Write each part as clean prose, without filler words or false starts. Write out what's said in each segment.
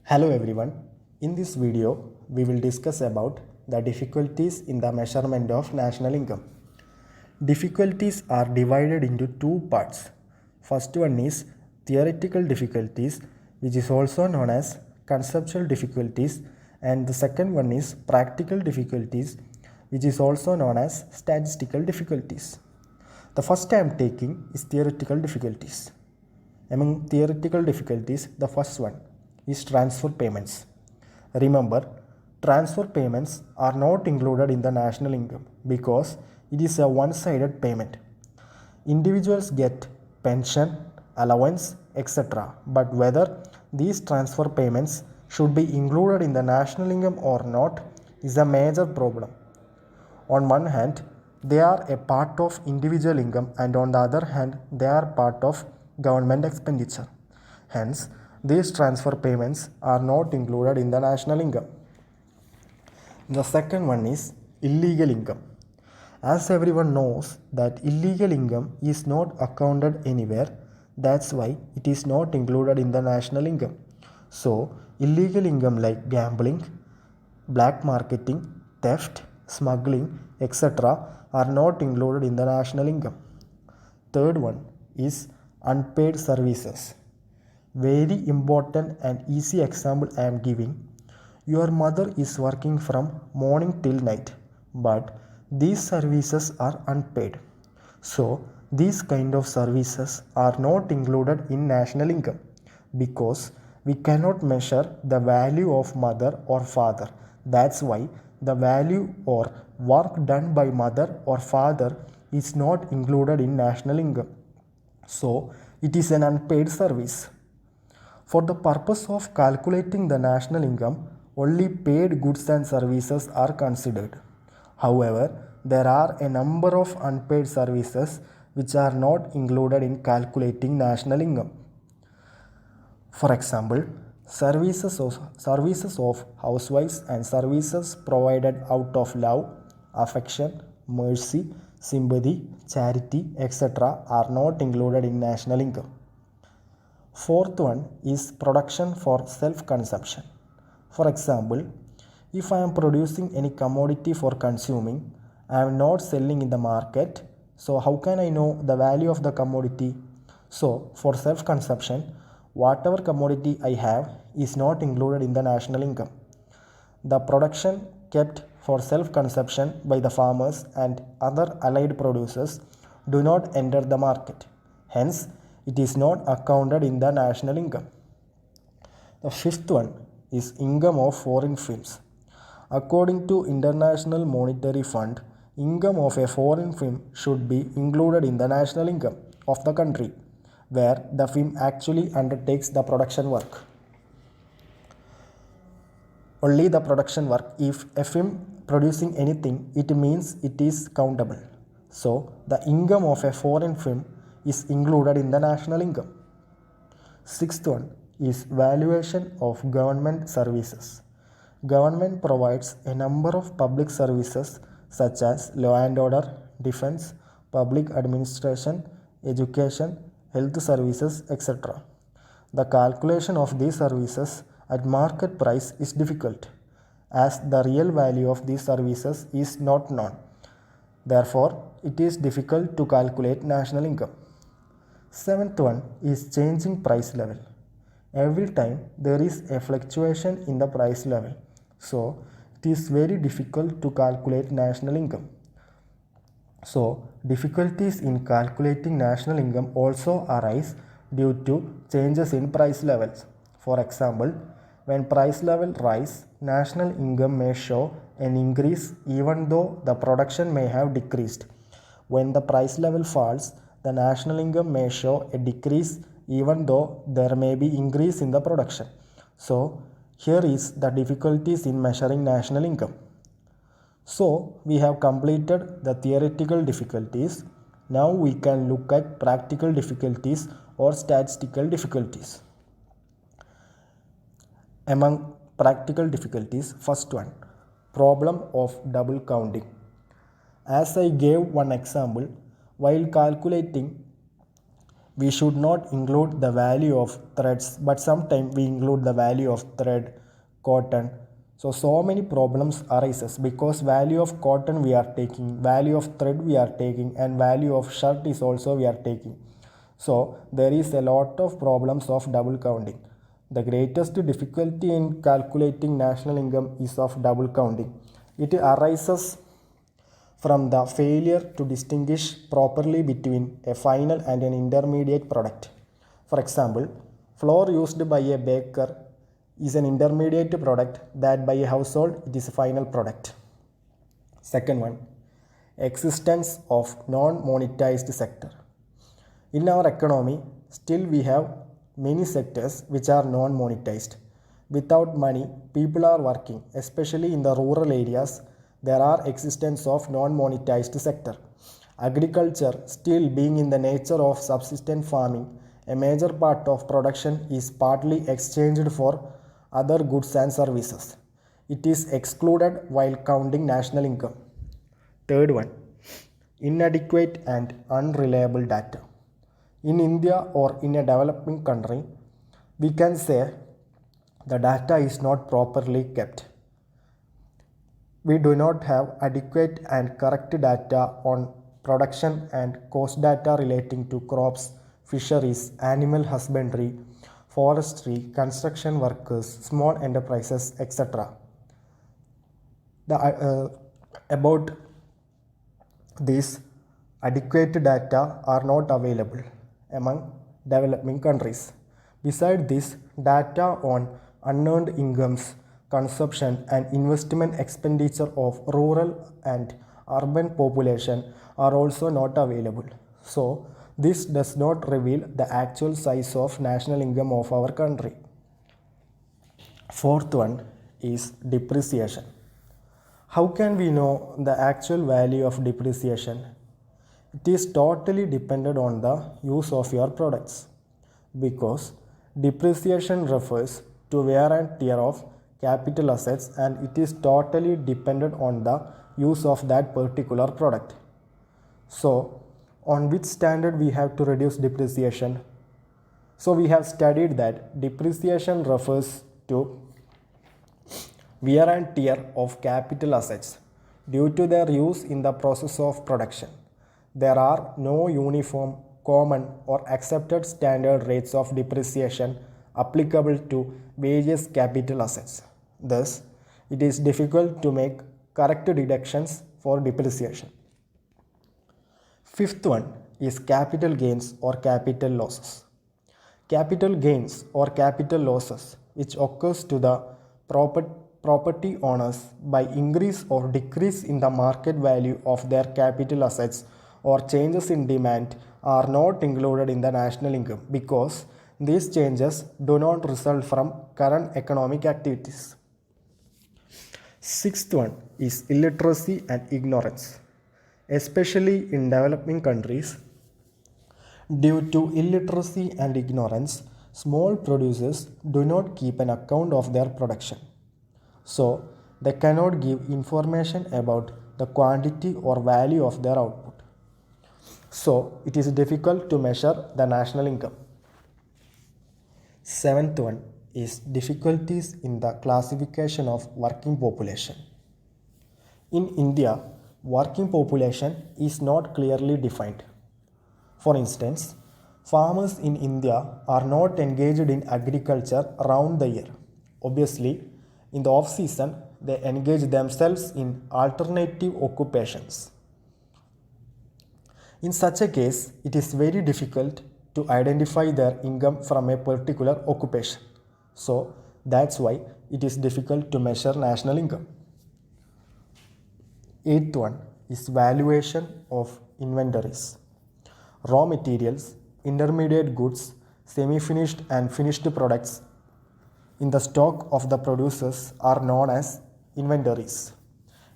Hello everyone. In this video, we will discuss about the difficulties in the measurement of national income. Difficulties are divided into two parts. First one is theoretical difficulties, which is also known as conceptual difficulties, and the second one is practical difficulties, which is also known as statistical difficulties. The first I am taking is theoretical difficulties. Among theoretical difficulties, the first one is transfer payments. Remember, transfer payments are not included in the national income because it is a one-sided payment. Individuals get pension, allowance, etc. But whether these transfer payments should be included in the national income or not is a major problem. On one hand, they are a part of individual income, and on the other hand, they are part of government expenditure. Hence, these transfer payments are not included in the national income. The second one is illegal income. As everyone knows that illegal income is not accounted anywhere, that's why it is not included in the national income. So, illegal income like gambling, black marketing, theft, smuggling, etc. are not included in the national income. Third one is unpaid services. Very important and easy example I am giving. Your mother is working from morning till night, but these services are unpaid. So, these kind of services are not included in national income because we cannot measure the value of mother or father. That's why the value or work done by mother or father is not included in national income. So, it is an unpaid service. For the purpose of calculating the national income, only paid goods and services are considered. However, there are a number of unpaid services which are not included in calculating national income. For example, services of housewives and services provided out of love, affection, mercy, sympathy, charity, etc. are not included in national income. Fourth one is production for self-consumption. For example, if I am producing any commodity for consuming, I am not selling in the market. So how can I know the value of the commodity? So for self-consumption, whatever commodity I have is not included in the national income. The production kept for self-consumption by the farmers and other allied producers do not enter the market. Hence, it is not accounted in the national income. The fifth one is income of foreign films. According to International Monetary Fund, income of a foreign film should be included in the national income of the country where the film actually undertakes the production work. Only the production work. If a film producing anything, it means it is countable. So, the income of a foreign film is included in the national income. Sixth one is valuation of government services. Government provides a number of public services such as law and order, defense, public administration, education, health services, etc. The calculation of these services at market price is difficult as the real value of these services is not known. Therefore, it is difficult to calculate national income. Seventh one is changing price level. Every time there is a fluctuation in the price level. So, it is very difficult to calculate national income. So, difficulties in calculating national income also arise due to changes in price levels. For example, when price level rise, national income may show an increase even though the production may have decreased. When the price level falls, the national income may show a decrease even though there may be increase in the production. So, here is the difficulties in measuring national income. So, we have completed the theoretical difficulties. Now we can look at practical difficulties or statistical difficulties. Among practical difficulties, first one, problem of double counting. As I gave one example, while calculating We should not include the value of threads, but sometimes we include the value of thread, cotton. So many problems arises because value of cotton we are taking, value of thread we are taking, and value of shirt is also we are taking. So there is a lot of problems of double counting. The greatest difficulty in calculating national income is of double counting. It arises from the failure to distinguish properly between a final and an intermediate product. For example, flour used by a baker is an intermediate product that by a household it is a final product. Second one, existence of non-monetized sector. In our economy, still we have many sectors which are non-monetized. Without money, people are working, especially in the rural areas. There are existence of non-monetized sector. Agriculture, still being in the nature of subsistence farming, a major part of production is partly exchanged for other goods and services. It is excluded while counting national income. Third one, inadequate and unreliable data. In India or in a developing country, we can say the data is not properly kept. We do not have adequate and correct data on production and cost data relating to crops, fisheries, animal husbandry, forestry, construction workers, small enterprises, etc. About these adequate data are not available among developing countries. Besides this, data on unearned incomes, consumption and investment expenditure of rural and urban population are also not available. So, this does not reveal the actual size of national income of our country. Fourth one is depreciation. How can we know the actual value of depreciation? It is totally dependent on the use of your products, because depreciation refers to wear and tear of capital assets and it is totally dependent on the use of that particular product. So, on which standard we have to reduce depreciation? So, we have studied that depreciation refers to wear and tear of capital assets due to their use in the process of production. There are no uniform, common or accepted standard rates of depreciation applicable to various capital assets. Thus, it is difficult to make correct deductions for depreciation. Fifth one is capital gains or capital losses. Capital gains or capital losses which occurs to the property owners by increase or decrease in the market value of their capital assets or changes in demand are not included in the national income because these changes do not result from current economic activities. Sixth one is illiteracy and ignorance. Especially in developing countries, due to illiteracy and ignorance, small producers do not keep an account of their production. So, they cannot give information about the quantity or value of their output. So, it is difficult to measure the national income. Seventh one is difficulties in the classification of working population. In India, working population is not clearly defined. For instance, farmers in India are not engaged in agriculture around the year. Obviously, in the off-season, they engage themselves in alternative occupations. In such a case, it is very difficult to identify their income from a particular occupation. So, that's why it is difficult to measure national income. Eighth one is valuation of inventories. Raw materials, intermediate goods, semi-finished and finished products in the stock of the producers are known as inventories.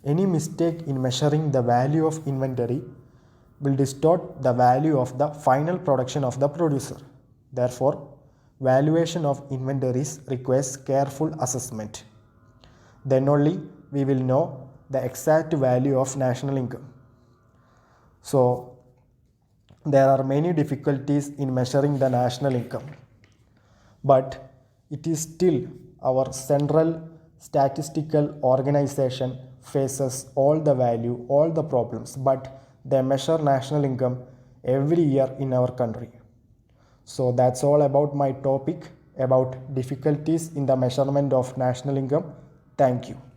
Any mistake in measuring the value of inventory will distort the value of the final production of the producer. Therefore, valuation of inventories requires careful assessment. Then only we will know the exact value of national income. So, there are many difficulties in measuring the national income, but it is still our central statistical organization faces all the value, all the problems, but they measure national income every year in our country. So that's all about my topic about difficulties in the measurement of national income. Thank you.